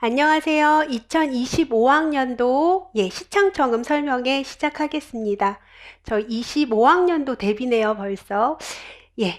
안녕하세요. 2025학년도 시창청음 설명회 시작하겠습니다. 저 25학년도 데뷔네요, 벌써.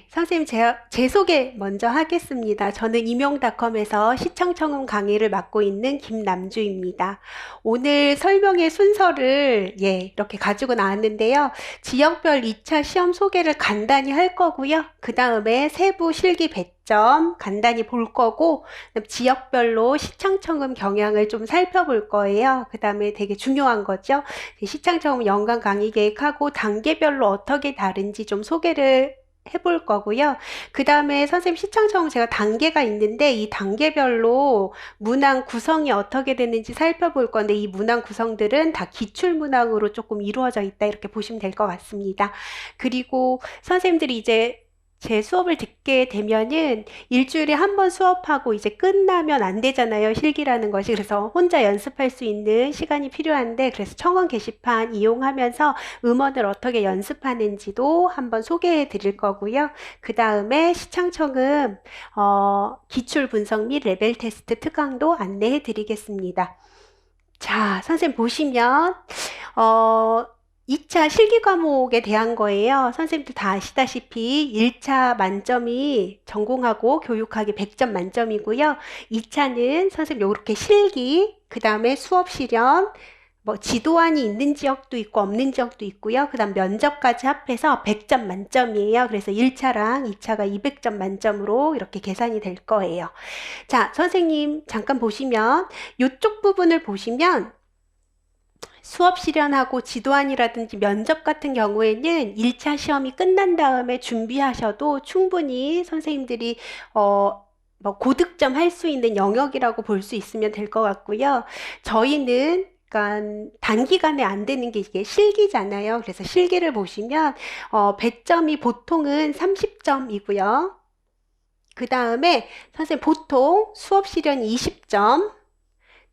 선생님, 제 소개 먼저 하겠습니다. 저는 임용닷컴에서 시청청음 강의를 맡고 있는 김남주입니다. 오늘 설명의 순서를 이렇게 가지고 나왔는데요. 지역별 2차 시험 소개를 간단히 할 거고요. 그 다음에 세부 실기 배점 간단히 볼 거고, 지역별로 시청청음 경향을 좀 살펴볼 거예요. 그 다음에 되게 중요한 거죠. 시청청음 연간 강의 계획하고 단계별로 어떻게 다른지 좀 소개를 해볼 거고요. 그 다음에 선생님 시청청 제가 단계가 있는데 이 단계별로 문항 구성이 어떻게 되는지 살펴볼 건데 이 문항 구성들은 다 기출 문항으로 조금 이루어져 있다 이렇게 보시면 될 것 같습니다. 그리고 선생님들이 이제 제 수업을 듣게 되면은 일주일에 한 번 수업하고 이제 끝나면 안 되잖아요. 실기라는 것이. 그래서 혼자 연습할 수 있는 시간이 필요한데 그래서 청원 게시판 이용하면서 음원을 어떻게 연습하는지도 한번 소개해 드릴 거고요. 그 다음에 시창청음 기출 분석 및 레벨 테스트 특강도 안내해 드리겠습니다. 자, 선생님 보시면 2차 실기 과목에 대한 거예요. 선생님들 다 아시다시피 1차 만점이 전공하고 교육학이 100점 만점이고요. 2차는 선생님 이렇게 실기, 그 다음에 수업 실현, 뭐 지도안이 있는 지역도 있고 없는 지역도 있고요. 그 다음 면접까지 합해서 100점 만점이에요. 그래서 1차랑 2차가 200점 만점으로 이렇게 계산이 될 거예요. 자, 선생님 잠깐 보시면 이쪽 부분을 보시면 수업 실현하고 지도안이라든지 면접 같은 경우에는 1차 시험이 끝난 다음에 준비하셔도 충분히 선생님들이 뭐 고득점 할 수 있는 영역이라고 볼 수 있으면 될 것 같고요. 저희는 그러니까 단기간에 안 되는 게 이게 실기잖아요. 그래서 실기를 보시면 배점이 보통은 30점이고요. 그 다음에 선생님 보통 수업 실현 20점,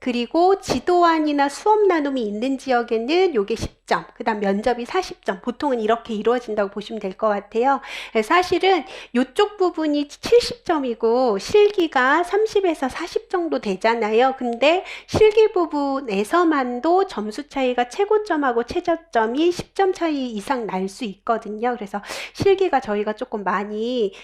그리고 지도안이나 수업 나눔이 있는 지역에는 요게 10점, 그 다음 면접이 40점. 보통은 이렇게 이루어진다고 보시면 될 것 같아요. 사실은 이쪽 부분이 70점이고 실기가 30에서 40 정도 되잖아요. 근데 실기 부분에서만도 점수 차이가 최고점하고 최저점이 10점 차이 이상 날 수 있거든요. 그래서 실기가 저희가 조금 많이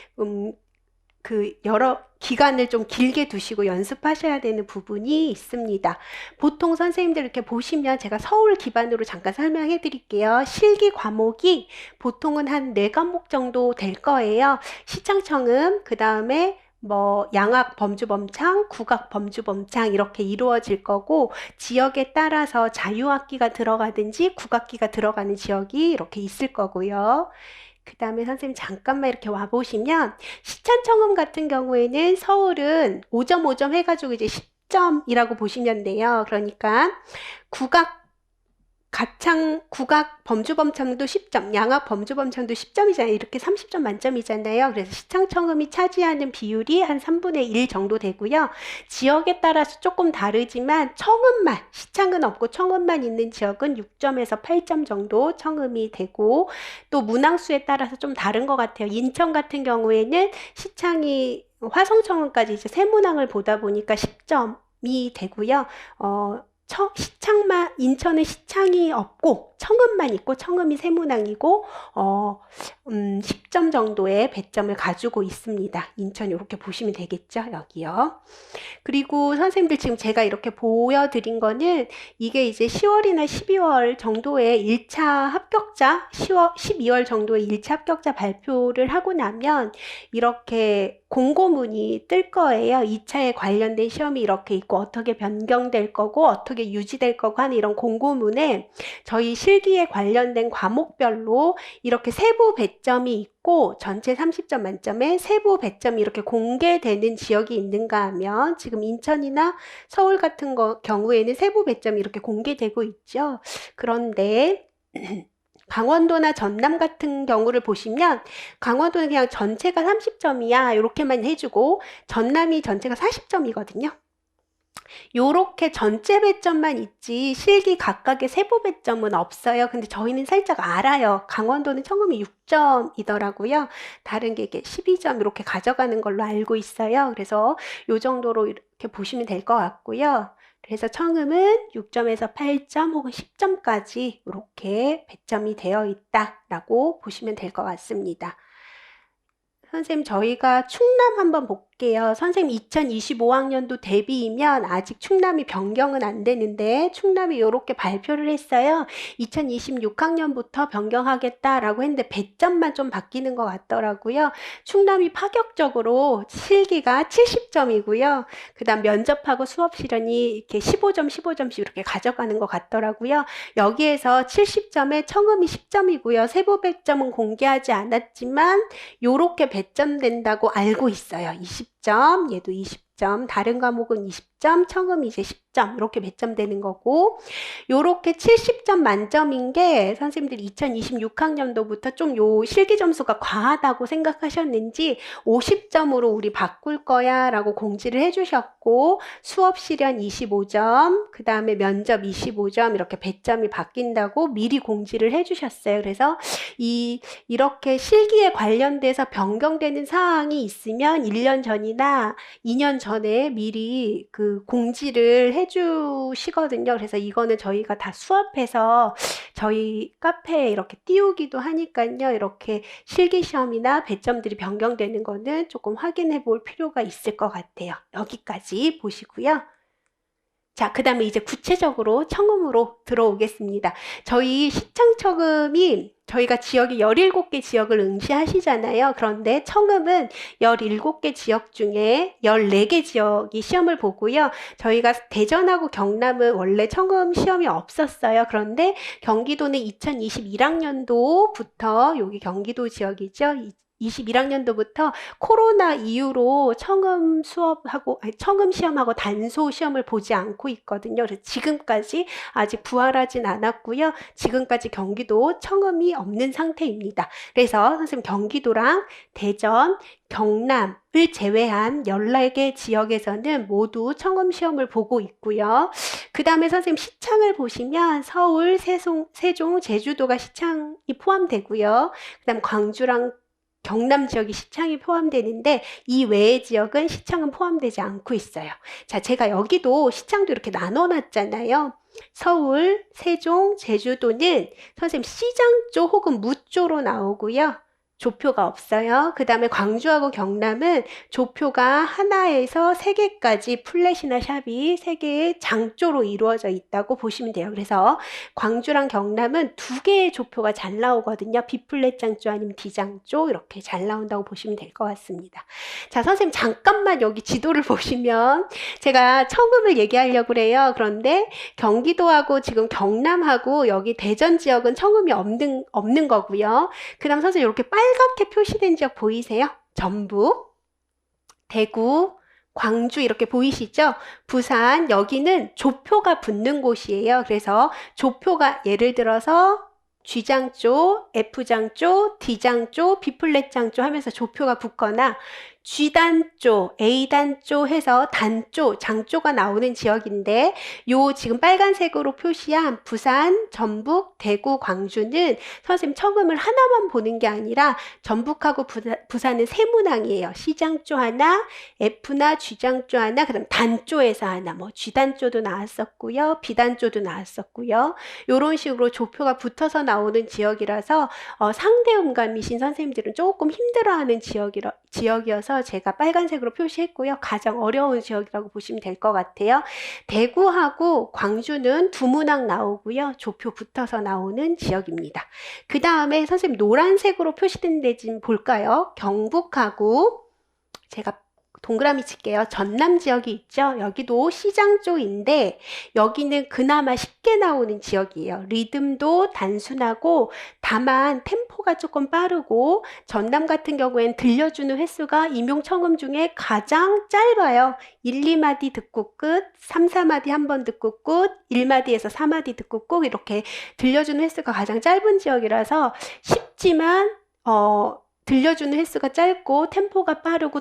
여러 기간을 좀 길게 두시고 연습하셔야 되는 부분이 있습니다. 보통 선생님들 이렇게 보시면 제가 서울 기반으로 잠깐 설명해 드릴게요. 실기 과목이 보통은 한 4과목 정도 될 거예요. 시창청음, 그 다음에 뭐 양학 범주범창, 국악 범주범창 이렇게 이루어질 거고 지역에 따라서 자유학기가 들어가든지 국악기가 들어가는 지역이 이렇게 있을 거고요. 그 다음에 선생님 잠깐만 이렇게 와보시면 시청청음 같은 경우에는 서울은 5점 5점 해가지고 이제 10점이라고 보시면 돼요. 그러니까 국악 범주범창도 10점, 양악 범주범창도 10점이잖아요. 이렇게 30점 만점이잖아요. 그래서 시창청음이 차지하는 비율이 한 3분의 1 정도 되고요. 지역에 따라서 조금 다르지만 시창은 없고 청음만 있는 지역은 6점에서 8점 정도 청음이 되고 또 문항수에 따라서 좀 다른 것 같아요. 인천 같은 경우에는 시창이 화성청음까지 이제 세 문항을 보다 보니까 10점이 되고요. 인천은 시창이 없고 청음만 있고 청음이 세문항이고 10점 정도의 배점을 가지고 있습니다. 인천 이렇게 보시면 되겠죠? 여기요. 그리고 선생님들 지금 제가 이렇게 보여드린 거는 이게 이제 10월이나 12월 정도의 1차 합격자, 12월 정도의 1차 합격자 발표를 하고 나면 이렇게 공고문이 뜰 거예요. 2차에 관련된 시험이 이렇게 있고 어떻게 변경될 거고 어떻게 유지될 거고 하는 이런 공고문에 저희 실기에 관련된 과목별로 이렇게 세부 배점이 있고 전체 30점 만점에 세부 배점이 이렇게 공개되는 지역이 있는가 하면 지금 인천이나 서울 같은 경우에는 세부 배점이 이렇게 공개되고 있죠. 그런데 강원도나 전남 같은 경우를 보시면 강원도는 그냥 전체가 30점이야 이렇게만 해주고 전남이 전체가 40점이거든요. 요렇게 전체 배점만 있지 실기 각각의 세부 배점은 없어요. 근데 저희는 살짝 알아요. 강원도는 청음이 6점이더라고요. 다른 게 이게 12점 이렇게 가져가는 걸로 알고 있어요. 그래서 요 정도로 이렇게 보시면 될 것 같고요. 그래서 청음은 6점에서 8점 혹은 10점까지 이렇게 배점이 되어 있다라고 보시면 될 것 같습니다. 선생님, 저희가 충남 한번 볼게요. 선생님, 2025학년도 대비이면 아직 충남이 변경은 안 되는데 충남이 이렇게 발표를 했어요. 2026학년부터 변경하겠다라고 했는데 배점만 좀 바뀌는 것 같더라고요. 충남이 파격적으로 실기가 70점이고요. 그 다음 면접하고 수업 실현이 이렇게 15점, 15점씩 이렇게 가져가는 것 같더라고요. 여기에서 70점에 청음이 10점이고요. 세부 배점은 공개하지 않았지만 요렇게 배점된다고 알고 있어요. 20점, 얘도 20점, 다른 과목은 20점, 청음이 이제 10점 이렇게 배점되는 거고 요렇게 70점 만점인 게 선생님들 2026학년도부터 좀 요 실기 점수가 과하다고 생각하셨는지 50점으로 우리 바꿀 거야 라고 공지를 해주셨고 수업 실현 25점, 그 다음에 면접 25점 이렇게 배점이 바뀐다고 미리 공지를 해주셨어요. 그래서 이렇게 실기에 관련돼서 변경되는 사항이 있으면 1년 전이나 2년 전에 미리 그 공지를 해주시거든요. 그래서 이거는 저희가 다 수업해서 저희 카페에 이렇게 띄우기도 하니까요. 이렇게 실기시험이나 배점들이 변경되는 거는 조금 확인해 볼 필요가 있을 것 같아요. 여기까지 보시고요. 자, 그 다음에 이제 구체적으로 청음으로 들어오겠습니다. 저희 시청청음이 저희가 지역이 17개 지역을 응시하시잖아요. 그런데 청음은 17개 지역 중에 14개 지역이 시험을 보고요. 저희가 대전하고 경남은 원래 청음 시험이 없었어요. 그런데 경기도는 2021학년도부터 여기 경기도 지역이죠. 21학년도부터 코로나 이후로 청음 수업하고 청음 시험하고 단소 시험을 보지 않고 있거든요. 그래서 지금까지 아직 부활하진 않았고요. 지금까지 경기도 청음이 없는 상태입니다. 그래서 선생님 경기도랑 대전, 경남을 제외한 14개 지역에서는 모두 청음 시험을 보고 있고요. 그 다음에 선생님 시창을 보시면 서울, 세종, 제주도가 시창이 포함되고요. 그 다음 광주랑 경남 지역이 시창이 포함되는데 이 외의 지역은 시창은 포함되지 않고 있어요. 자, 제가 여기도 시창도 이렇게 나눠놨잖아요. 서울, 세종, 제주도는 선생님 시장조 혹은 무조로 나오고요. 조표가 없어요. 그 다음에 광주하고 경남은 조표가 하나에서 3개까지 플랫이나 샵이 3개의 장조로 이루어져 있다고 보시면 돼요. 그래서 광주랑 경남은 2개의 조표가 잘 나오거든요. B플랫 장조 아니면 D장조 이렇게 잘 나온다고 보시면 될 것 같습니다. 자, 선생님 잠깐만 여기 지도를 보시면 제가 청음을 얘기하려고 그래요. 그런데 경기도하고 지금 경남하고 여기 대전 지역은 청음이 없는 거고요. 그 다음 선생님 이렇게 빨갛게 표시된 지역 보이세요? 전북, 대구, 광주 이렇게 보이시죠? 부산 여기는 조표가 붙는 곳이에요. 그래서 조표가 예를 들어서 G장조, F장조, D장조, B플랫장조 하면서 조표가 붙거나 G단조, A단조 해서 단조, 장조가 나오는 지역인데 요 지금 빨간색으로 표시한 부산, 전북, 대구, 광주는 선생님 청음을 하나만 보는 게 아니라 전북하고 부산은 세문항이에요. C장조 하나, F나 G장조 하나, 그다음 단조에서 하나, 뭐 G단조도 나왔었고요. B단조도 나왔었고요. 요런 식으로 조표가 붙어서 나오는 지역이라서 상대 음감이신 선생님들은 조금 힘들어하는 지역이어서 제가 빨간색으로 표시했고요. 가장 어려운 지역이라고 보시면 될 것 같아요. 대구하고 광주는 두문항 나오고요. 조표 붙어서 나오는 지역입니다. 그 다음에 선생님 노란색으로 표시된 데 좀 볼까요? 경북하고 제가 동그라미 칠게요. 전남 지역이 있죠. 여기도 시장조인데 여기는 그나마 쉽게 나오는 지역이에요. 리듬도 단순하고 다만 템포가 조금 빠르고 전남 같은 경우에는 들려주는 횟수가 임용청음 중에 가장 짧아요. 1, 2마디 듣고 끝, 3, 4마디 한 번 듣고 끝, 1마디에서 4마디 듣고 끝 이렇게 들려주는 횟수가 가장 짧은 지역이라서 쉽지만 들려주는 횟수가 짧고 템포가 빠르고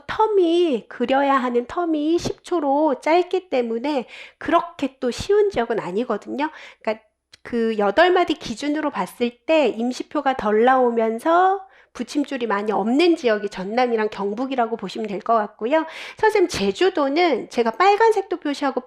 그려야 하는 텀이 10초로 짧기 때문에 그렇게 또 쉬운 지역은 아니거든요. 그러니까 그 8마디 기준으로 봤을 때 임시표가 덜 나오면서 붙임줄이 많이 없는 지역이 전남이랑 경북이라고 보시면 될 것 같고요. 선생님, 제주도는 제가 빨간색도 표시하고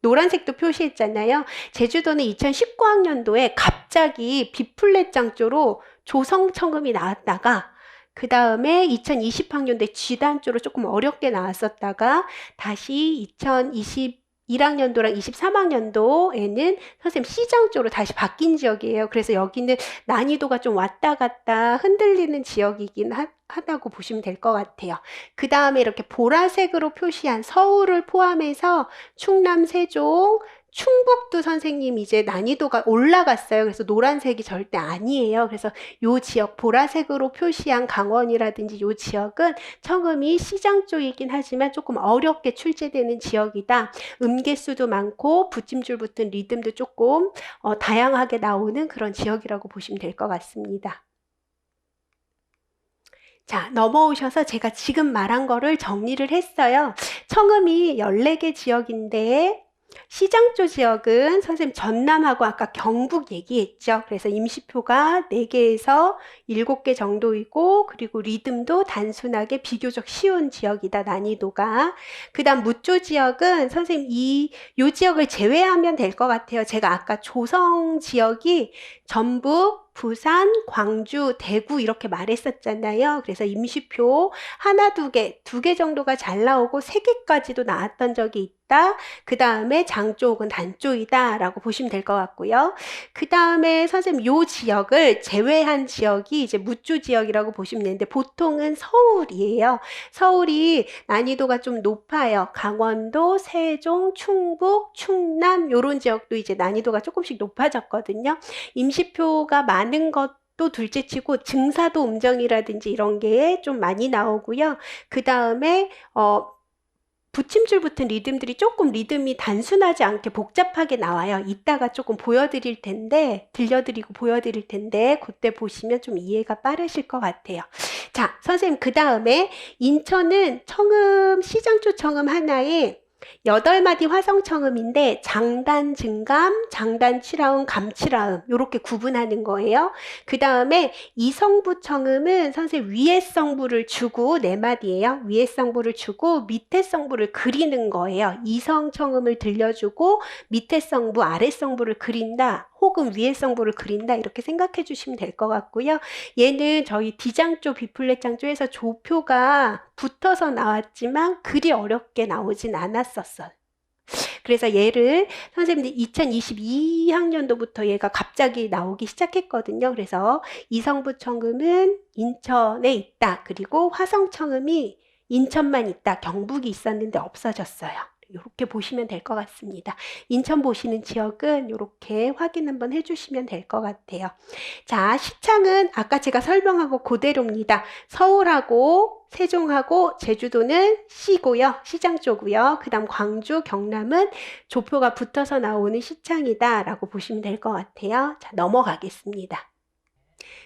노란색도 표시했잖아요. 제주도는 2019학년도에 갑자기 B플랫 장조로 조성청음이 나왔다가 그 다음에 2020학년도에 G단조로 조금 어렵게 나왔었다가 다시 2021학년도랑 23학년도에는 선생님 C장조로 다시 바뀐 지역이에요. 그래서 여기는 난이도가 좀 왔다 갔다 흔들리는 지역이긴 하다고 보시면 될 것 같아요. 그 다음에 이렇게 보라색으로 표시한 서울을 포함해서 충남, 세종, 충북도 선생님 이제 난이도가 올라갔어요. 그래서 노란색이 절대 아니에요. 그래서 요 지역 보라색으로 표시한 강원이라든지 요 지역은 청음이 C장 쪽이긴 하지만 조금 어렵게 출제되는 지역이다. 음개수도 많고 붙임줄 붙은 리듬도 조금 다양하게 나오는 그런 지역이라고 보시면 될 것 같습니다. 자, 넘어오셔서 제가 지금 말한 거를 정리를 했어요. 청음이 14개 지역인데 C장조 지역은 선생님 전남하고 아까 경북 얘기했죠. 그래서 임시표가 4개에서 7개 정도이고 그리고 리듬도 단순하게 비교적 쉬운 지역이다, 난이도가. 그 다음 무조 지역은 선생님 요 지역을 제외하면 될 것 같아요. 제가 아까 조성 지역이 전북, 부산, 광주, 대구 이렇게 말했었잖아요. 그래서 임시표 하나, 두 개 정도가 잘 나오고 3개까지도 나왔던 적이 있다. 그 다음에 장조 혹은 단조이다 라고 보시면 될 것 같고요. 그 다음에 선생님 요 지역을 제외한 지역이 이제 무조 지역이라고 보시면 되는데 보통은 서울이에요. 서울이 난이도가 좀 높아요. 강원도, 세종, 충북, 충남 요런 지역도 이제 난이도가 조금씩 높아졌거든요. 임시표가 많은 것도 둘째치고 증사도 음정이라든지 이런 게 좀 많이 나오고요. 그 다음에 붙임줄 붙은 리듬들이 조금 리듬이 단순하지 않게 복잡하게 나와요. 이따가 조금 들려드리고 보여드릴 텐데 그때 보시면 좀 이해가 빠르실 것 같아요. 자, 선생님 그 다음에 인천은 C장조 청음 하나에 8마디 화성청음인데 장단 증감, 장단 칠하음, 감칠하음 이렇게 구분하는 거예요. 그 다음에 이성부 청음은 선생님 위에 성부를 주고 4마디예요. 위에 성부를 주고 밑에 성부를 그리는 거예요. 이성 청음을 들려주고 밑에 성부, 아래 성부를 그린다. 혹은 위에 성부를 그린다 이렇게 생각해 주시면 될 것 같고요. 얘는 저희 D장조, B플랫 장조에서 조표가 붙어서 나왔지만 그리 어렵게 나오진 않았었어요. 그래서 얘를 선생님들 2022학년도부터 얘가 갑자기 나오기 시작했거든요. 그래서 이성부 청음은 인천에 있다. 그리고 화성청음이 인천만 있다. 경북이 있었는데 없어졌어요. 이렇게 보시면 될 것 같습니다. 인천 보시는 지역은 이렇게 확인 한번 해주시면 될 것 같아요. 자, 시창은 아까 제가 설명하고 그대로입니다. 서울하고 세종하고 제주도는 C고요. C장조고요. 그 다음 광주, 경남은 조표가 붙어서 나오는 시창이다 라고 보시면 될 것 같아요. 자, 넘어가겠습니다.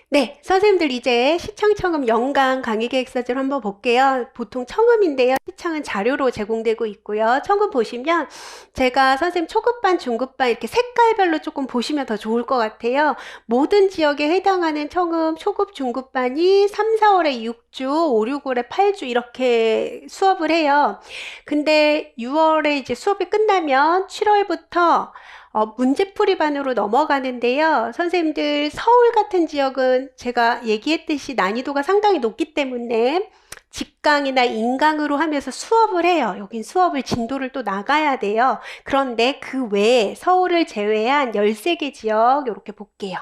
네, 선생님들 이제 시창청음 연간 강의계획서를 한번 볼게요. 보통 청음인데요. 시창은 자료로 제공되고 있고요. 청음 보시면 제가 선생님 초급반, 중급반 이렇게 색깔별로 조금 보시면 더 좋을 것 같아요. 모든 지역에 해당하는 청음 초급, 중급반이 3, 4월에 6주, 5, 6월에 8주 이렇게 수업을 해요. 근데 6월에 이제 수업이 끝나면 7월부터 문제풀이반으로 넘어가는데요. 선생님들 서울 같은 지역은 제가 얘기했듯이 난이도가 상당히 높기 때문에 직강이나 인강으로 하면서 수업을 해요. 여긴 수업을 진도를 또 나가야 돼요. 그런데 그 외에 서울을 제외한 13개 지역 이렇게 볼게요.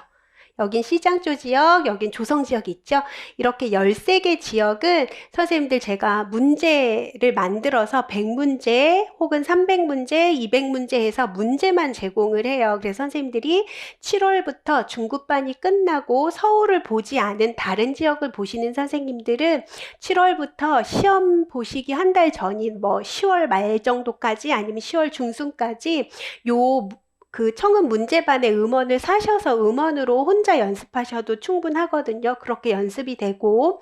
여긴 C장조 지역, 여긴 조성 지역이 있죠. 이렇게 13개 지역은 선생님들 제가 문제를 만들어서 100문제 혹은 300문제, 200문제 해서 문제만 제공을 해요. 그래서 선생님들이 7월부터 중급반이 끝나고 서울을 보지 않은 다른 지역을 보시는 선생님들은 7월부터 시험 보시기 한 달 전인 10월 말 정도까지 아니면 10월 중순까지 요 그 청음 문제반의 음원을 사셔서 음원으로 혼자 연습하셔도 충분하거든요. 그렇게 연습이 되고,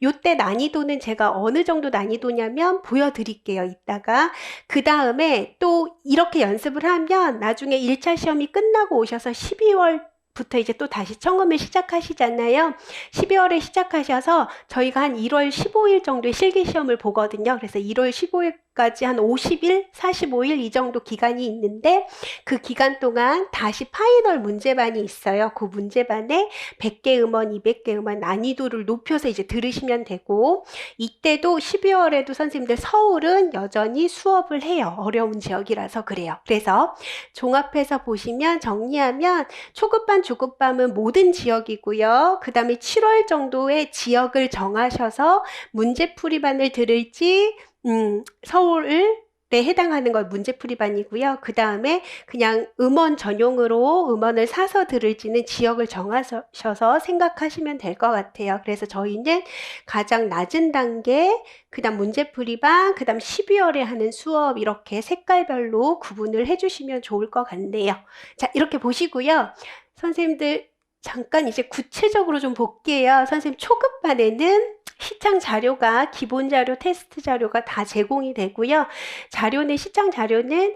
요때 난이도는 제가 어느 정도 난이도냐면 보여드릴게요. 이따가. 그 다음에 또 이렇게 연습을 하면 나중에 1차 시험이 끝나고 오셔서 12월부터 이제 또 다시 청음을 시작하시잖아요. 12월에 시작하셔서 저희가 한 1월 15일 정도에 실기시험을 보거든요. 그래서 1월 15일까지 한 50일, 45일 이 정도 기간이 있는데 그 기간 동안 다시 파이널 문제반이 있어요. 그 문제반에 100개 음원, 200개 음원 난이도를 높여서 이제 들으시면 되고 이때도 12월에도 선생님들 서울은 여전히 수업을 해요. 어려운 지역이라서 그래요. 그래서 종합해서 보시면 정리하면 초급반, 중급반은 모든 지역이고요. 그 다음에 7월 정도의 지역을 정하셔서 문제풀이반을 들을지 서울에 해당하는 건 문제풀이반이고요. 그 다음에 그냥 음원 전용으로 음원을 사서 들을지는 지역을 정하셔서 생각하시면 될 것 같아요. 그래서 저희는 가장 낮은 단계, 그 다음 문제풀이반, 그 다음 12월에 하는 수업 이렇게 색깔별로 구분을 해주시면 좋을 것 같네요. 자, 이렇게 보시고요. 선생님들 잠깐 이제 구체적으로 좀 볼게요. 선생님 초급반에는 시창 자료가 기본 자료, 테스트 자료가 다 제공이 되고요. 자료는 시창 자료는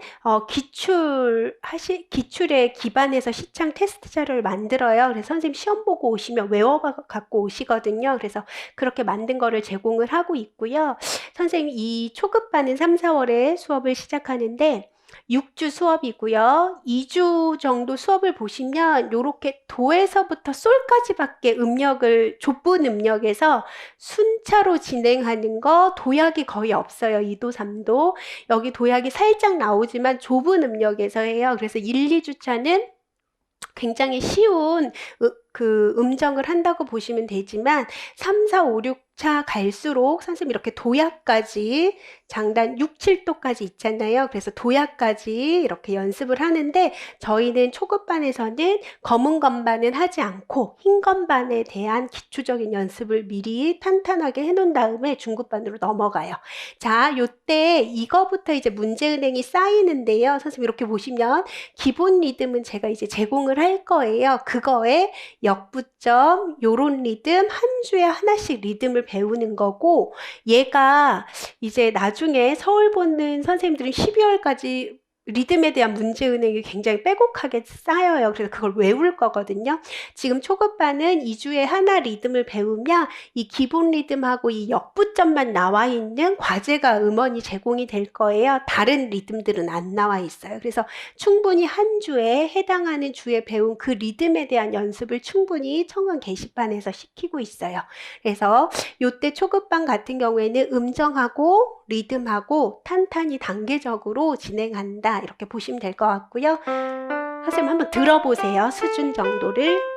기출에 기반해서 시창 테스트 자료를 만들어요. 그래서 선생님 시험 보고 오시면 외워 갖고 오시거든요. 그래서 그렇게 만든 거를 제공을 하고 있고요. 선생님 이 초급반은 3, 4월에 수업을 시작하는데 6주 수업이고요. 2주 정도 수업을 보시면 이렇게 도에서부터 솔까지밖에 좁은 음력에서 순차로 진행하는 거 도약이 거의 없어요. 2도, 3도. 여기 도약이 살짝 나오지만 좁은 음력에서 해요. 그래서 1, 2주차는 굉장히 쉬운 그 음정을 한다고 보시면 되지만 3, 4, 5, 6차 갈수록 선생님 이렇게 도약까지 장단 6, 7도까지 있잖아요. 그래서 도약까지 이렇게 연습을 하는데 저희는 초급반에서는 검은 건반은 하지 않고 흰 건반에 대한 기초적인 연습을 미리 탄탄하게 해놓은 다음에 중급반으로 넘어가요. 자, 요때 이거부터 이제 문제은행이 쌓이는데요. 선생님 이렇게 보시면 기본 리듬은 제가 이제 제공을 할 거예요. 그거에 역부점, 요런 리듬 한 주에 하나씩 리듬을 배우는 거고 얘가 이제 나중에 서울 보는 선생님들은 12월까지 리듬에 대한 문제은행이 굉장히 빼곡하게 쌓여요. 그래서 그걸 외울 거거든요. 지금 초급반은 2주에 하나 리듬을 배우면 이 기본 리듬하고 이 역부점만 나와 있는 과제가 음원이 제공이 될 거예요. 다른 리듬들은 안 나와 있어요. 그래서 충분히 한 주에 해당하는 주에 배운 그 리듬에 대한 연습을 충분히 청원 게시판에서 시키고 있어요. 그래서 요때 초급반 같은 경우에는 음정하고 리듬하고 탄탄히 단계적으로 진행한다. 이렇게 보시면 될 것 같고요. 선생님 한번 들어보세요. 수준 정도를.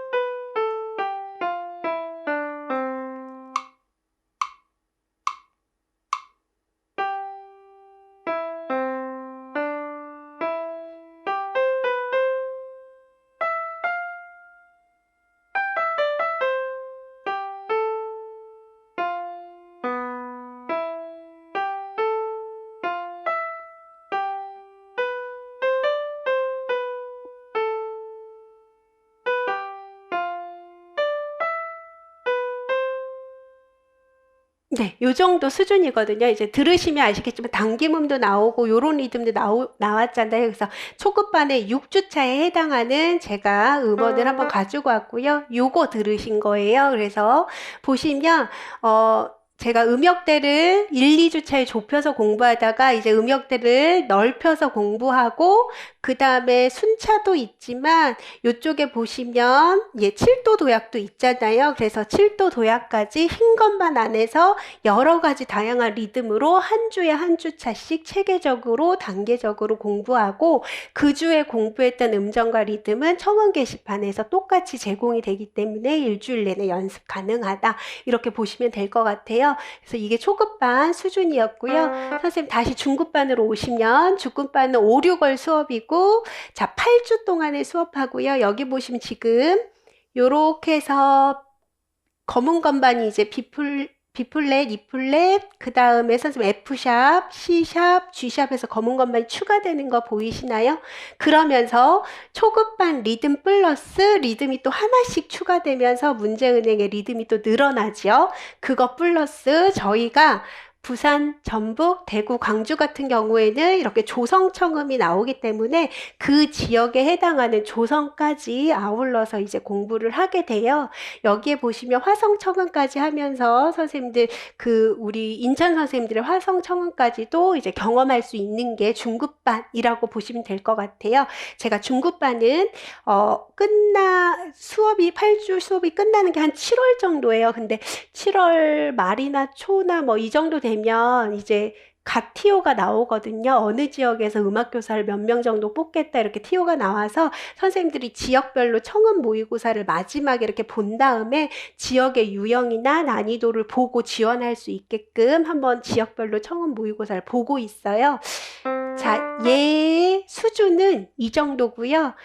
네, 요 정도 수준이거든요. 이제 들으시면 아시겠지만 당김음도 나오고 요런 리듬도 나왔잖아요. 그래서 초급반의 6주차에 해당하는 제가 음원을 한번 가지고 왔고요. 요거 들으신 거예요. 그래서 보시면 제가 음역대를 1, 2주차에 좁혀서 공부하다가 이제 음역대를 넓혀서 공부하고 그 다음에 순차도 있지만 이쪽에 보시면 7도 도약도 있잖아요. 그래서 7도 도약까지 흰 것만 안에서 여러 가지 다양한 리듬으로 한 주에 한 주차씩 체계적으로 단계적으로 공부하고 그 주에 공부했던 음정과 리듬은 청원 게시판에서 똑같이 제공이 되기 때문에 일주일 내내 연습 가능하다. 이렇게 보시면 될 것 같아요. 그래서 이게 초급반 수준이었고요. 선생님 다시 중급반으로 오시면 중급반은 5, 6월 수업이고 자 8주 동안의 수업하고요. 여기 보시면 지금 요렇게 해서 검은 건반이 이제 B플랫, E플랫, 그 다음에 선생님 F샵, C샵, G샵에서 검은 것만 추가되는 거 보이시나요? 그러면서 초급반 리듬 플러스 리듬이 또 하나씩 추가되면서 문제은행의 리듬이 또 늘어나죠. 그거 플러스 저희가 부산, 전북, 대구, 광주 같은 경우에는 이렇게 조성청음이 나오기 때문에 그 지역에 해당하는 조성까지 아울러서 이제 공부를 하게 돼요. 여기에 보시면 화성청음까지 하면서 선생님들 우리 인천 선생님들의 화성청음까지도 이제 경험할 수 있는 게 중급반이라고 보시면 될 것 같아요. 제가 중급반은 수업이 8주 수업이 끝나는 게 한 7월 정도예요. 근데 7월 말이나 초나 뭐 이 정도 되면 이제 각 티오가 나오거든요. 어느 지역에서 음악교사를 몇 명 정도 뽑겠다 이렇게 티오가 나와서 선생님들이 지역별로 청음 모의고사를 마지막에 이렇게 본 다음에 지역의 유형이나 난이도를 보고 지원할 수 있게끔 한번 지역별로 청음 모의고사를 보고 있어요. 자, 얘의 수준은 이 정도고요.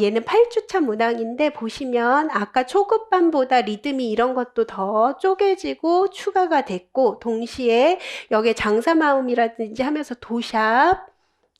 얘는 8주차 문항인데 보시면 아까 초급반보다 리듬이 이런 것도 더 쪼개지고 추가가 됐고 동시에 여기에 장사마음이라든지 하면서 도샵,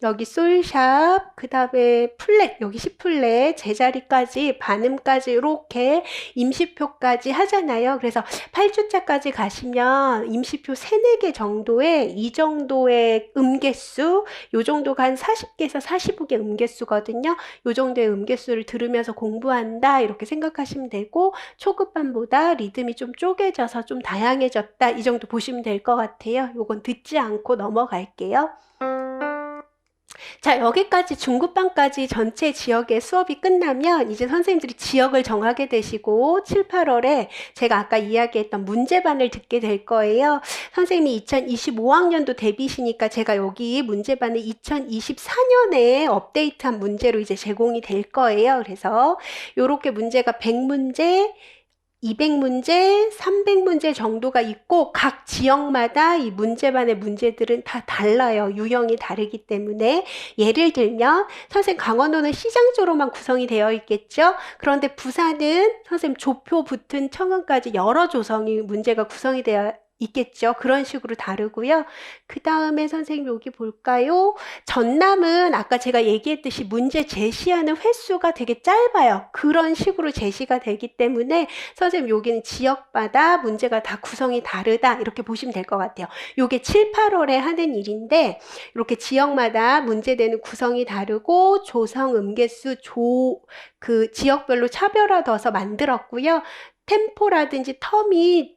여기 솔샵, 그 다음에 플랫, 여기 C플랫, 제자리까지, 반음까지 이렇게 임시표까지 하잖아요. 그래서 8주차까지 가시면 임시표 3, 4개 정도에 이 정도의 음개수, 요 정도가 한 40개에서 45개 음개수거든요. 요 정도의 음개수를 들으면서 공부한다 이렇게 생각하시면 되고 초급반보다 리듬이 좀 쪼개져서 좀 다양해졌다 이 정도 보시면 될 것 같아요. 요건 듣지 않고 넘어갈게요. 자, 여기까지 중급반까지 전체 지역의 수업이 끝나면 이제 선생님들이 지역을 정하게 되시고 7, 8월에 제가 아까 이야기했던 문제반을 듣게 될 거예요. 선생님이 2025학년도 데뷔시니까 제가 여기 문제반을 2024년에 업데이트한 문제로 이제 제공이 될 거예요. 그래서 요렇게 문제가 100문제, 200문제, 300문제 정도가 있고 각 지역마다 이 문제반의 문제들은 다 달라요. 유형이 다르기 때문에 예를 들면 선생님 강원도는 시장조로만 구성이 되어 있겠죠. 그런데 부산은 선생님 조표 붙은 청음까지 여러 조성이 문제가 구성이 되어 있겠죠. 그런 식으로 다르고요. 그 다음에 선생님 여기 볼까요? 전남은 아까 제가 얘기했듯이 문제 제시하는 횟수가 되게 짧아요. 그런 식으로 제시가 되기 때문에 선생님 여기는 지역마다 문제가 다 구성이 다르다 이렇게 보시면 될 것 같아요. 요게 7, 8월에 하는 일인데 이렇게 지역마다 문제되는 구성이 다르고 조성, 음개수, 그 지역별로 차별화둬서 만들었고요. 템포라든지 텀이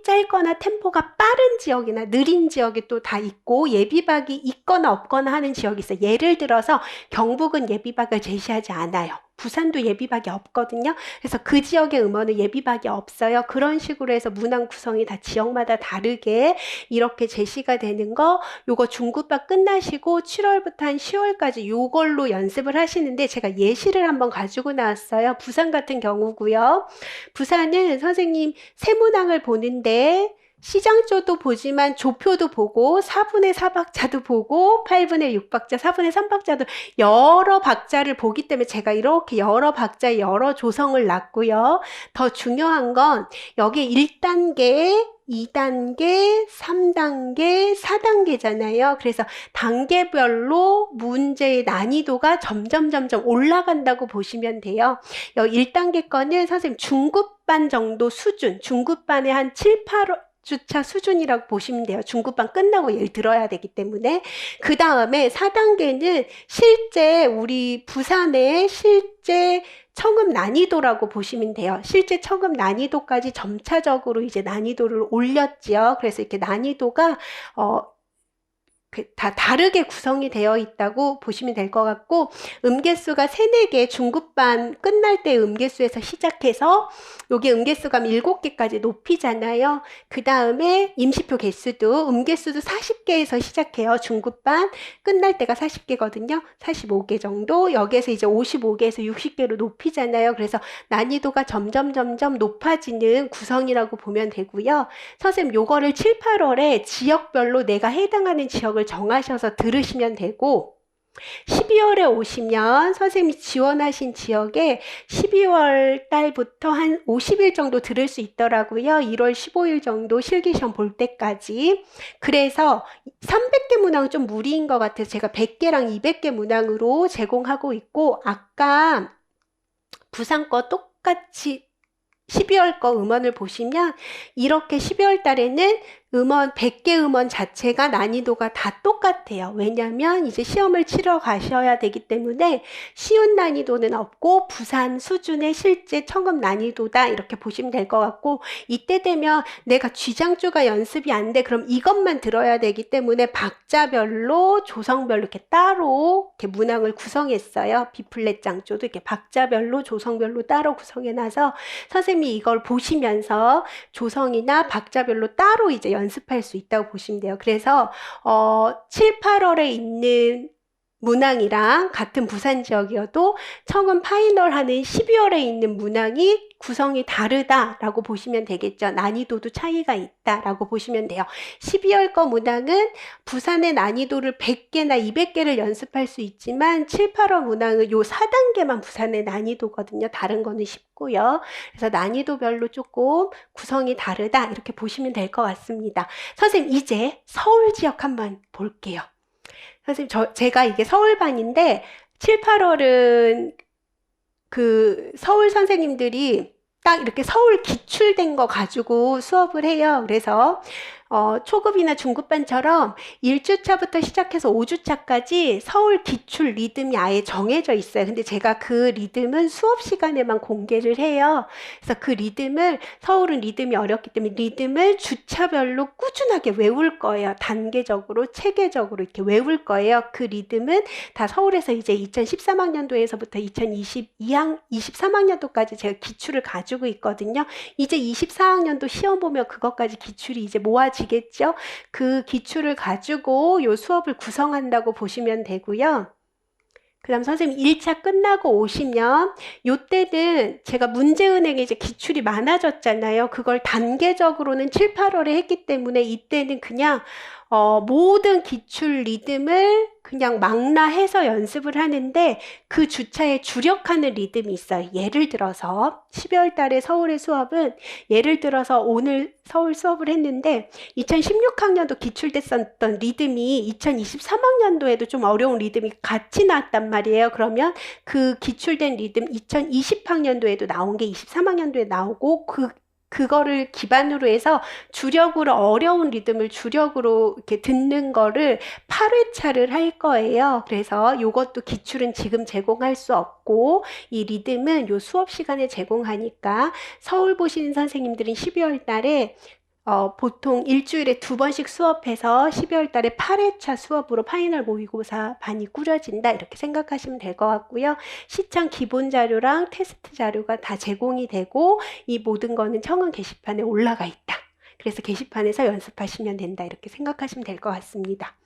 짧거나 템포가 빠른 지역이나 느린 지역이 또 다 있고 예비박이 있거나 없거나 하는 지역이 있어요. 예를 들어서 경북은 예비박을 제시하지 않아요. 부산도 예비박이 없거든요. 그래서 그 지역의 음원은 예비박이 없어요. 그런 식으로 해서 문항 구성이 다 지역마다 다르게 이렇게 제시가 되는 거 요거 중급반 끝나시고 7월부터 한 10월까지 요걸로 연습을 하시는데 제가 예시를 한번 가지고 나왔어요. 부산 같은 경우고요. 부산은 선생님 세문항을 보는데 시장조도 보지만 조표도 보고 4분의 4박자도 보고 8분의 6박자, 4분의 3박자도 여러 박자를 보기 때문에 제가 이렇게 여러 박자에 여러 조성을 놨고요. 더 중요한 건 여기 1단계, 2단계, 3단계, 4단계잖아요. 그래서 단계별로 문제의 난이도가 점점 올라간다고 보시면 돼요. 여기 1단계 거는 선생님 중급반 정도 수준, 중급반의 한 7, 8주차 수준이라고 보시면 돼요. 중급반 끝나고 예를 들어야 되기 때문에. 그 다음에 4단계는 실제 우리 부산의 실제 청음 난이도라고 보시면 돼요. 실제 청음 난이도까지 점차적으로 이제 난이도를 올렸죠. 그래서 이렇게 난이도가 다 다르게 구성이 되어 있다고 보시면 될 것 같고 음개수가 3, 4개 중급반 끝날 때 음개수에서 시작해서 여기 음개수가 7개까지 높이잖아요. 그 다음에 임시표 개수도 음개수도 40개에서 시작해요. 중급반 끝날 때가 40개거든요. 45개 정도 여기에서 이제 55개에서 60개로 높이잖아요. 그래서 난이도가 점점 높아지는 구성이라고 보면 되고요. 선생님 요거를 7, 8월에 지역별로 내가 해당하는 지역을 정하셔서 들으시면 되고 12월에 오시면 선생님이 지원하신 지역에 12월 달부터 한 50일 정도 들을 수 있더라고요. 1월 15일 정도 실기시험 볼 때까지. 그래서 300개 문항은 좀 무리인 것 같아서 제가 100개랑 200개 문항으로 제공하고 있고, 아까 부산 거 똑같이 12월 거 음원을 보시면 이렇게 12월 달에는 음원 100개 음원 자체가 난이도가 다 똑같아요. 왜냐하면 이제 시험을 치러 가셔야 되기 때문에 쉬운 난이도는 없고 부산 수준의 실제 청급 난이도다 이렇게 보시면 될 것 같고, 이때 되면 내가 쥐장조가 연습이 안 돼 그럼 이것만 들어야 되기 때문에 박자별로 조성별로 이렇게 따로 이렇게 문항을 구성했어요. B플랫 장조도 이렇게 박자별로 조성별로 따로 구성해놔서 선생님이 이걸 보시면서 조성이나 박자별로 따로 이제 연습할 수 있다고 보시면 돼요. 그래서 7, 8월에 있는 문항이랑 같은 부산 지역이어도 청음 파이널 하는 12월에 있는 문항이 구성이 다르다라고 보시면 되겠죠. 난이도도 차이가 있다라고 보시면 돼요. 12월 거 문항은 부산의 난이도를 100개나 200개를 연습할 수 있지만 7, 8월 문항은 요 4단계만 부산의 난이도거든요. 다른 거는 쉽고요. 그래서 난이도별로 조금 구성이 다르다 이렇게 보시면 될 것 같습니다. 선생님 이제 서울 지역 한번 볼게요. 선생님, 제가 이게 서울반인데, 7, 8월은 그 서울 선생님들이 딱 이렇게 서울 기출된 거 가지고 수업을 해요. 그래서 초급이나 중급반처럼 1주차부터 시작해서 5주차까지 서울 기출 리듬이 아예 정해져 있어요. 근데 제가 그 리듬은 수업 시간에만 공개를 해요. 그래서 그 리듬을, 서울은 리듬이 어렵기 때문에 리듬을 주차별로 꾸준하게 외울 거예요. 단계적으로, 체계적으로 이렇게 외울 거예요. 그 리듬은 다 서울에서 이제 2013학년도에서부터 2023학년도까지 제가 기출을 가지고 있거든요. 이제 24학년도 시험 보면 그것까지 기출이 이제 모아지겠죠. 그 기출을 가지고 요 수업을 구성한다고 보시면 되고요. 그 다음 선생님 1차 끝나고 오시면 요때는 제가 문제은행에 이제 기출이 많아졌잖아요. 그걸 단계적으로는 7, 8월에 했기 때문에 이때는 그냥 모든 기출 리듬을 그냥 망라해서 연습을 하는데 그 주차에 주력하는 리듬이 있어요. 예를 들어서 12월 달에 서울의 수업은 예를 들어서 오늘 서울 수업을 했는데 2016학년도 기출됐었던 리듬이 2023학년도에도 좀 어려운 리듬이 같이 나왔단 말이에요. 그러면 그 기출된 리듬 2020학년도에도 나온 게 23학년도에 나오고 그거를 기반으로 해서 주력으로 어려운 리듬을 주력으로 이렇게 듣는 거를 8회차를 할 거예요. 그래서 요것도 기출은 지금 제공할 수 없고 이 리듬은 요 수업 시간에 제공하니까 서울 보시는 선생님들은 12월 달에 보통 일주일에 2번씩 수업해서 12월 달에 8회차 수업으로 파이널 모의고사 반이 꾸려진다 이렇게 생각하시면 될 것 같고요. 시청 기본 자료랑 테스트 자료가 다 제공이 되고 이 모든 거는 청원 게시판에 올라가 있다. 그래서 게시판에서 연습하시면 된다 이렇게 생각하시면 될 것 같습니다.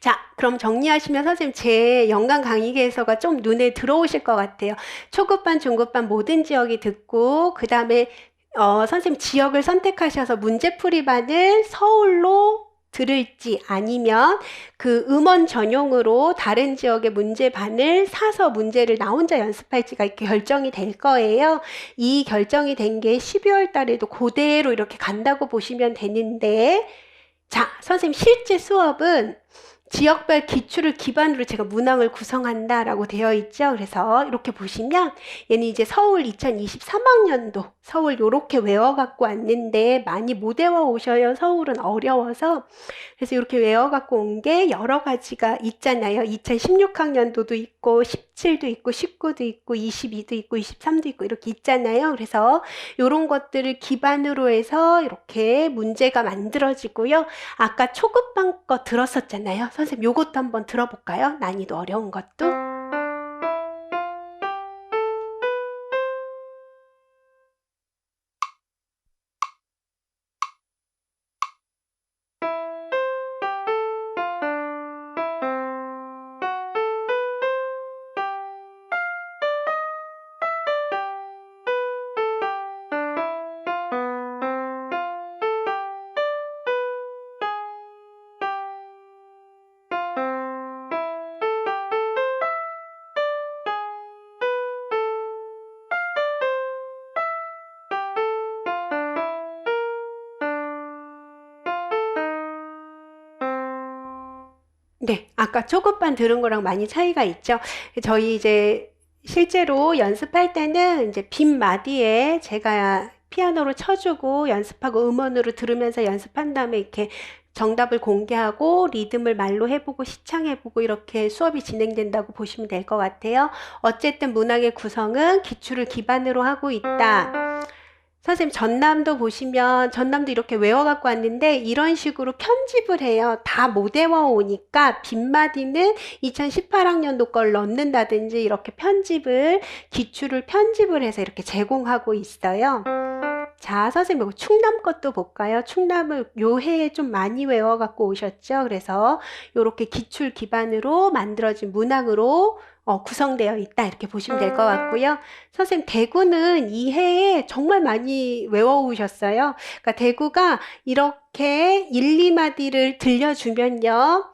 자, 그럼 정리하시면 선생님 제 연간 강의 계획서가 좀 눈에 들어오실 것 같아요. 초급반, 중급반 모든 지역이 듣고 그 다음에 선생님 지역을 선택하셔서 문제풀이반을 서울로 들을지 아니면 그 음원 전용으로 다른 지역의 문제반을 사서 문제를 나 혼자 연습할지가 이렇게 결정이 될 거예요. 이 결정이 된 게 12월 달에도 그대로 이렇게 간다고 보시면 되는데, 자, 선생님 실제 수업은 지역별 기출을 기반으로 제가 문항을 구성한다라고 되어 있죠. 그래서 이렇게 보시면 얘는 이제 서울 2023학년도 서울 요렇게 외워갖고 왔는데 많이 못 외워 오셔요. 서울은 어려워서. 그래서 이렇게 외워갖고 온 게 여러 가지가 있잖아요. 2016학년도도 있고 17도 있고 19도 있고 22도 있고 23도 있고 이렇게 있잖아요. 그래서 이런 것들을 기반으로 해서 이렇게 문제가 만들어지고요. 아까 초급반 거 들었었잖아요. 선생님 요것도 한번 들어볼까요? 난이도 어려운 것도. 네, 아까 초급반 들은 거랑 많이 차이가 있죠. 저희 이제 실제로 연습할 때는 이제 빗마디에 제가 피아노로 쳐주고 연습하고 음원으로 들으면서 연습한 다음에 이렇게 정답을 공개하고 리듬을 말로 해보고 시창해보고 이렇게 수업이 진행된다고 보시면 될 것 같아요. 어쨌든 문학의 구성은 기출을 기반으로 하고 있다. 선생님, 전남도 보시면, 전남도 이렇게 외워갖고 왔는데, 이런 식으로 편집을 해요. 다 못 외워오니까, 빗마디는 2018학년도 걸 넣는다든지, 이렇게 기출을 편집을 해서 이렇게 제공하고 있어요. 자, 선생님, 충남 것도 볼까요? 충남을 요 해에 좀 많이 외워갖고 오셨죠? 그래서, 요렇게 기출 기반으로 만들어진 문항으로 구성되어 있다. 이렇게 보시면 될 것 같고요. 선생님, 대구는 이 해에 정말 많이 외워오셨어요. 그러니까 대구가 이렇게 1, 2마디를 들려주면요.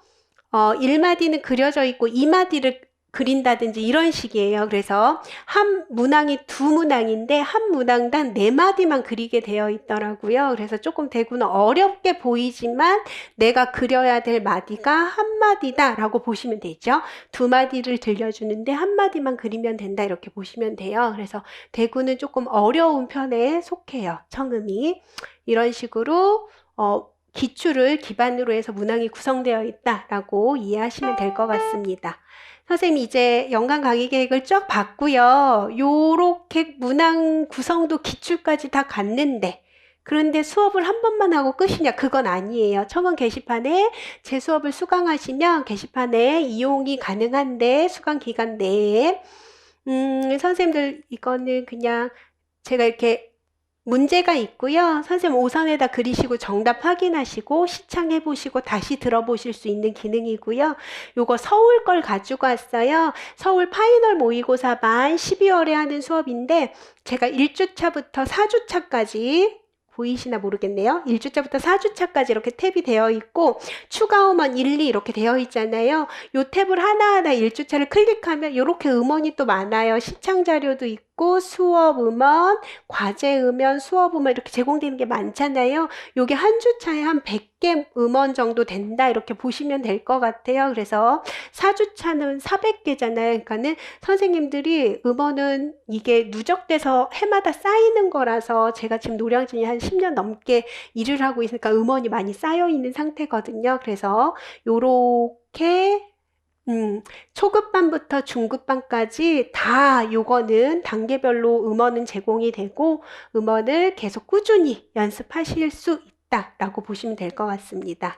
1마디는 그려져 있고 2마디를 그린다든지 이런 식이에요. 그래서 한 문항이 두 문항인데 한 문항당 4마디만 그리게 되어 있더라고요. 그래서 조금 대구는 어렵게 보이지만 내가 그려야 될 마디가 한 마디다 라고 보시면 되죠. 2마디를 들려주는데 한 마디만 그리면 된다 이렇게 보시면 돼요. 그래서 대구는 조금 어려운 편에 속해요. 청음이. 이런 식으로 기출을 기반으로 해서 문항이 구성되어 있다라고 이해하시면 될 것 같습니다. 선생님 이제 연간 강의 계획을 쫙 봤고요. 요렇게 문항 구성도 기출까지 다 갔는데 그런데 수업을 한 번만 하고 끝이냐? 그건 아니에요. 첨언 게시판에 제 수업을 수강하시면 게시판에 이용이 가능한데 수강 기간 내에 선생님들 이거는 그냥 제가 이렇게 문제가 있고요. 선생님 오선에다 그리시고 정답 확인하시고 시창해 보시고 다시 들어보실 수 있는 기능이고요. 요거 서울 걸 가지고 왔어요. 서울 파이널 모의고사반 12월에 하는 수업인데 제가 1주차부터 4주차까지 보이시나 모르겠네요. 1주차부터 4주차까지 이렇게 탭이 되어 있고 추가 음원 1, 2 이렇게 되어 있잖아요. 요 탭을 하나하나 1주차를 클릭하면 이렇게 음원이 또 많아요. 시창 자료도 있고 수업 음원, 과제 음원, 수업 음원 이렇게 제공되는 게 많잖아요. 요게 한 주차에 한 100개 음원 정도 된다 이렇게 보시면 될 것 같아요. 그래서 4주차는 400개잖아요. 그러니까는 선생님들이 음원은 이게 누적돼서 해마다 쌓이는 거라서 제가 지금 노량진이 한 10년 넘게 일을 하고 있으니까 음원이 많이 쌓여 있는 상태거든요. 그래서 요렇게 초급반부터 중급반까지 다 요거는 단계별로 음원은 제공이 되고 음원을 계속 꾸준히 연습하실 수 있다라고 보시면 될 것 같습니다.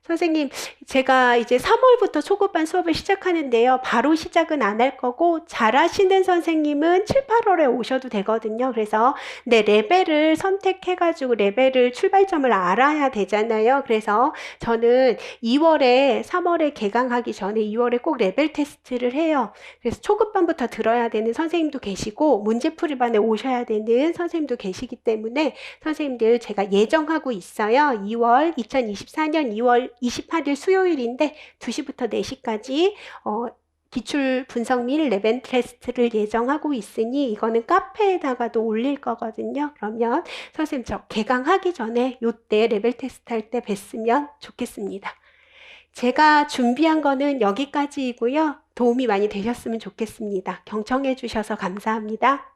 선생님, 제가 이제 3월부터 초급반 수업을 시작하는데요. 바로 시작은 안 할 거고 잘하시는 선생님은 7, 8월에 오셔도 되거든요. 그래서 내 레벨을 선택해가지고 레벨을 출발점을 알아야 되잖아요. 그래서 저는 2월에 3월에 개강하기 전에 2월에 꼭 레벨 테스트를 해요. 그래서 초급반부터 들어야 되는 선생님도 계시고 문제풀이반에 오셔야 되는 선생님도 계시기 때문에 선생님들 제가 예정하고 있어요. 2024년 2월 28일 수요일인데 2시부터 4시까지 기출 분석 및 레벨 테스트를 예정하고 있으니 이거는 카페에다가도 올릴 거거든요. 그러면 선생님 저 개강하기 전에 요때 레벨 테스트 할 때 뵀으면 좋겠습니다. 제가 준비한 거는 여기까지이고요. 도움이 많이 되셨으면 좋겠습니다. 경청해 주셔서 감사합니다.